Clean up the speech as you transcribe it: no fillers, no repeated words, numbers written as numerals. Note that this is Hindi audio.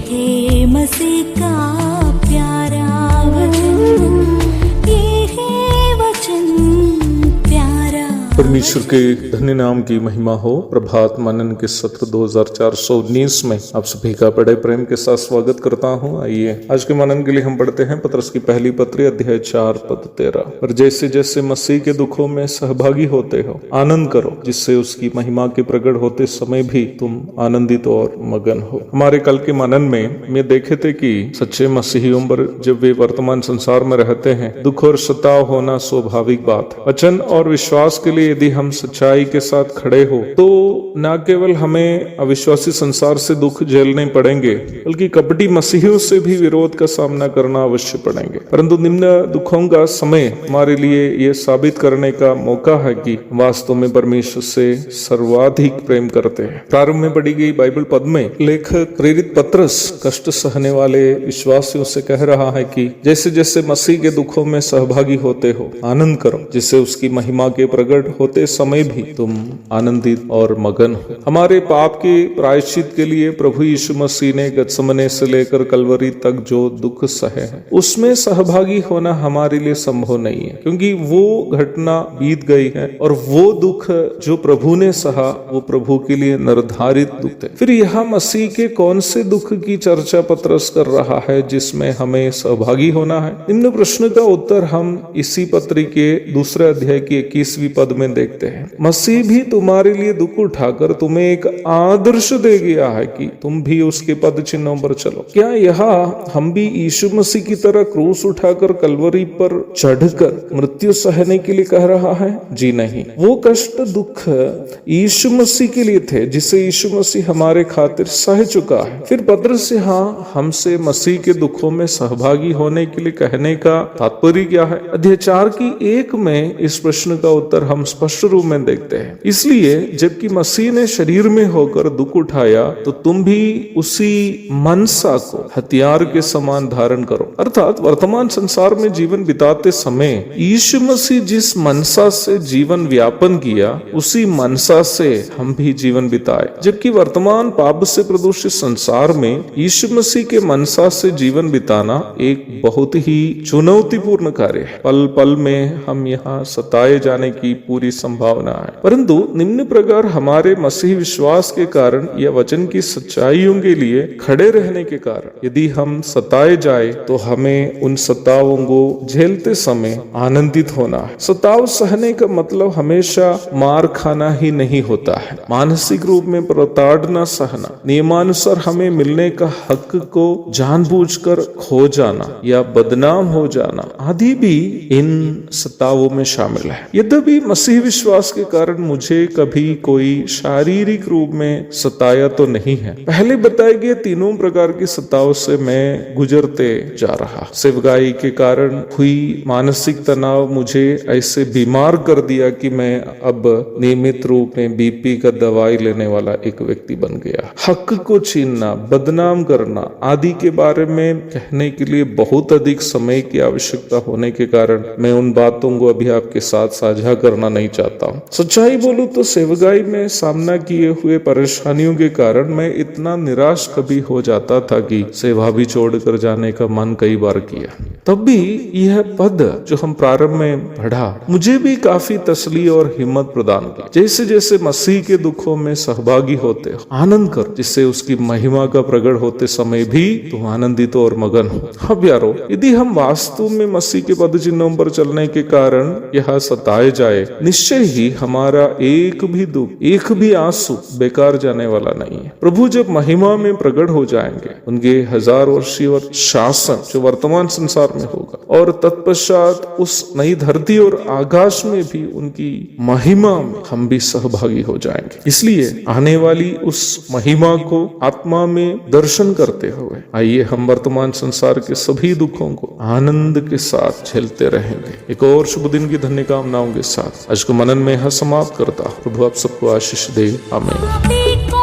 है मसीह का प्यारा वचन, ये है वचन प्यारा। परमेश्वर के धन्य नाम की महिमा हो। प्रभात मनन के सत्र 2419 में आप सभी का बड़े प्रेम के साथ स्वागत करता हूं। आइए आज के मनन के लिए हम पढ़ते हैं पतरस की पहली पत्री अध्याय 4 पद 13। और जैसे जैसे मसीह के दुखों में सहभागी होते हो आनंद करो, जिससे उसकी महिमा के प्रकट होते समय भी तुम आनंदित और मगन हो। हमारे कल के मनन में देखे थे कि सच्चे मसीहियों पर जब वे वर्तमान संसार में रहते हैं, दुख और सताव होना स्वाभाविक बात है। वचन और विश्वास के लिए यदि हम सच्चाई के साथ खड़े हो तो न केवल हमें अविश्वासी संसार से दुख झेलने पड़ेंगे, बल्कि कपटी मसीहियों से भी विरोध का सामना करना अवश्य पड़ेंगे। परंतु निम्न दुखों का समय हमारे लिए यह साबित करने का मौका है कि वास्तव में परमेश्वर से सर्वाधिक प्रेम करते हैं। प्रारंभ में पढ़ी गई बाइबल पद में लेखक प्रेरित पतरस कष्ट सहने वाले विश्वासियों से कह रहा है कि जैसे जैसे मसीह के दुखों में सहभागी होते हो आनंद करो, जिससे उसकी महिमा के प्रकट होते समय भी तुम आनंदित और मगन हो। हमारे पाप के प्रायश्चित के लिए प्रभु यीशु मसीह ने गतसमने से लेकर कलवरी तक जो दुख सहे हैं, उसमें सहभागी होना हमारे लिए संभव नहीं है, क्योंकि वो घटना बीत गई है और वो दुख जो प्रभु ने सहा वो प्रभु के लिए निर्धारित दुख है। फिर यहाँ मसीह के कौन से दुख की चर्चा पतरस कर रहा है जिसमें हमें सहभागी होना है? निम्न प्रश्न का उत्तर हम इसी पत्री के दूसरे अध्याय की 21वीं पद में देखते हैं। मसीह भी तुम्हारे लिए दुख उठाकर तुम्हें एक आदर्श दे गया है कि तुम भी उसके पद चिन्हों पर चलो। क्या यहाँ हम भी यीशु मसीह की तरह क्रूस उठाकर कलवरी पर चढ़कर मृत्यु सहने के लिए कह रहा है? जी नहीं। वो कष्ट दुख यीशु मसीह के लिए थे जिसे यीशु मसीह हमारे खातिर सह चुका है। फिर पतरस यहाँ हमसे मसीह के दुखों में सहभागी होने के लिए कहने का तात्पर्य क्या है? अध्याय 4 की 1 में इस प्रश्न का उत्तर हम स्पष्ट रूप में देखते हैं। इसलिए जबकि मसीह ने शरीर में होकर दुख उठाया तो तुम भी उसी मनसा को हथियार के समान धारण करो। अर्थात वर्तमान संसार में जीवन बिताते समय यीशु मसीह जिस मनसा से जीवन व्यापन किया उसी मनसा से हम भी जीवन बिताए। जबकि वर्तमान पाप से प्रदूषित संसार में यीशु मसीह के मनसा से जीवन बिताना एक बहुत ही चुनौतीपूर्ण कार्य है। पल पल में हम यहाँ सताए जाने की पूरी संभावना है, परंतु निम्न प्रकार हमारे मसीह विश्वास के कारण या वचन की सच्चाइयों के लिए खड़े रहने के कारण यदि हम सताए जाए तो हमें उन सतावों को झेलते समय आनंदित होना है। सताव सहने का मतलब हमेशा मार खाना ही नहीं होता है। मानसिक रूप में प्रताड़ना सहना, नियमानुसार हमें मिलने का हक को जानबूझकर खो जाना या बदनाम हो जाना आदि भी इन सतावों में शामिल है। यद्यपि मसीह विश्वास के कारण मुझे कभी कोई शारीरिक रूप में सताया तो नहीं है। पहले बताए गए तीनों प्रकार की सताव से मैं गुजरते जा रहा। सेवकाई के कारण हुई मानसिक तनाव मुझे ऐसे बीमार कर दिया कि मैं अब नियमित रूप में बीपी का दवाई लेने वाला एक व्यक्ति बन गया। हक को छीनना, बदनाम करना आदि के बारे में कहने के लिए बहुत अधिक समय की आवश्यकता होने के कारण मैं उन बातों को अभी आपके साथ साझा करना नहीं चाहता हूँ। सच्चाई बोलूं तो सेवकाई में सामना किए हुए परेशानियों के कारण मैं इतना निराश कभी हो जाता था कि सेवा भी छोड़कर जाने का मन कई बार किया। तब भी यह पद जो हम प्रारंभ में पढ़ा मुझे भी काफी तसल्ली और हिम्मत प्रदान की। जैसे जैसे मसीह के दुखों में सहभागी होते हो आनंद कर, जिससे उसकी महिमा का प्रकट होते समय भी तुम आनंदित और मगन हो। अब यारो, यदि हम वास्तव में मसीह के पद चिन्हों पर चलने के कारण यह सताए जाए, निश्चय ही हमारा एक भी दुख, एक भी आंसू बेकार जाने वाला नहीं है। प्रभु जब महिमा में प्रकट हो जाएंगे, उनके 1000 वर्षीय शासन जो वर्तमान संसार में होगा और तत्पश्चात उस नई धरती और आकाश में भी उनकी महिमा में हम भी सहभागी हो जाएंगे। इसलिए आने वाली उस महिमा को आत्मा में दर्शन करते हुए आइए हम वर्तमान संसार के सभी दुखों को आनंद के साथ झेलते रहेंगे। एक और शुभ दिन की धन्य कामनाओं के साथ आज को मनन में समाप्त करता हूँ। प्रभु आप सबको आशीष दे। आमीन।